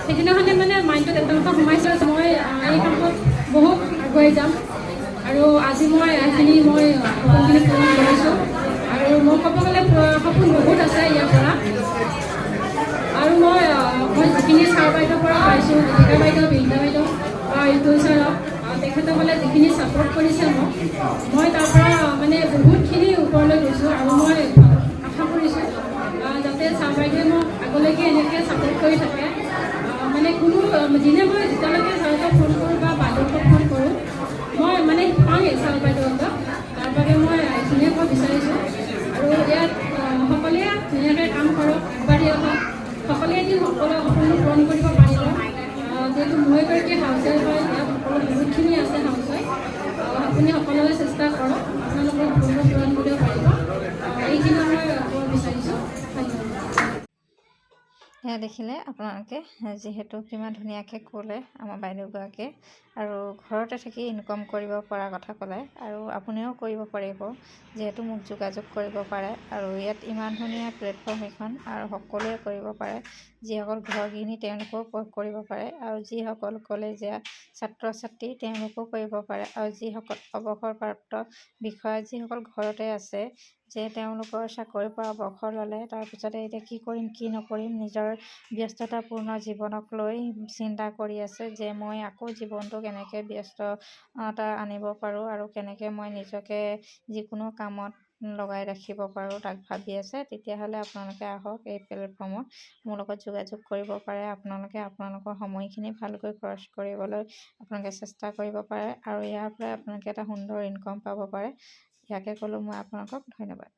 সেইদিনাখনে মানে মাইণ্ডত এটা কথা সোমাইছে যে মই এই কামত বহুত আগুৱাই যাম আৰু আজি মই এইখিনি সপোনখিনি পূৰণ কৰিছোঁ আৰু মই ক'ব গ'লে সপোন বহুত আছে ইয়াৰ পৰা আৰু মই যিখিনি ছাৰ বাইদেউৰ পৰা পাইছোঁ দীপিকা বাইদেউ বিন্দা বাইদেউ বা ঋতুল ছাৰক তেখেতসকলে যিখিনি ছাপৰ্ট কৰিছে মই তাৰ পৰা মানে বহুতখিনি ওপৰলৈ গৈছোঁ আৰু মই আশা কৰিছোঁ যাতে ছাৰ বাইদেৱে মোক আগলৈকে এনেকৈ ছাপৰ্ট কৰি থাকে মানে কোনো দিনে মই যেতিয়ালৈকে ছাৰক ফোন কৰোঁ বা বাইদেউক ফোন কৰোঁ মই মানে পাওঁৱেই ছাৰ বাইদেউহঁতক তাৰ বাবে মই এইখিনিয়ে ক'ব বিচাৰিছোঁ আৰু ইয়াত সকলোৱে ধুনীয়াকৈ কাম কৰক আগবাঢ়ি আহক সকলোৱে এদিন সকলো সপোন পূৰণ কৰিব পাৰিব যিহেতু মই এগৰাকী হাউচৱাইফ হয় ইয়াত সকলো বহুতখিনি আছে হাউচৱাইফ আপুনি সকলোৱে চেষ্টা কৰক আপোনালোকৰ সপোন পূৰণ কৰিব পাৰিব এইখিনি মই ক'ব বিচাৰিছোঁ ধন্যবাদ। এয়া দেখিলে আপোনালোকে যিহেতু কিমান ধুনীয়াকৈ ক'লে আমাৰ বাইদেউগৰাকীয়ে আৰু ঘৰতে থাকি ইনকাম কৰিব পৰা কথা ক'লে আৰু আপুনিও কৰিব পাৰিব যিহেতু মোক যোগাযোগ কৰিব পাৰে আৰু ইয়াত ইমান ধুনীয়া প্লেটফৰ্ম এখন আৰু সকলোৱে কৰিব পাৰে যিসকল গৃহিণী তেওঁলোকেও কৰিব পাৰে আৰু যিসকল কলেজীয়া ছাত্ৰ ছাত্ৰী তেওঁলোকেও কৰিব পাৰে আৰু যিসকল অৱসৰপ্ৰাপ্ত বিষয়া যিসকল ঘৰতে আছে যে তেওঁলোকৰ চাকৰিৰ পৰা অৱসৰ ল'লে তাৰপিছতে এতিয়া কি কৰিম কি নকৰিম নিজৰ ব্যস্ততাপূৰ্ণ জীৱনক লৈ চিন্তা কৰি আছে যে মই আকৌ জীৱনটো কেনেকৈ ব্যস্ততা আনিব পাৰোঁ আৰু কেনেকৈ মই নিজকে যিকোনো কামত লগাই ৰাখিব পাৰোঁ তাক ভাবি আছে তেতিয়াহ'লে আপোনালোকে আহক এই প্লেটফৰ্মত মোৰ লগত যোগাযোগ কৰিব পাৰে আপোনালোকৰ সময়খিনি ভালকৈ খৰচ কৰিবলৈ আপোনালোকে চেষ্টা কৰিব পাৰে আৰু ইয়াৰ পৰাই আপোনালোকে এটা সুন্দৰ ইনকাম পাব পাৰে ইয়াকে ক'লোঁ মই আপোনালোকক ধন্যবাদ।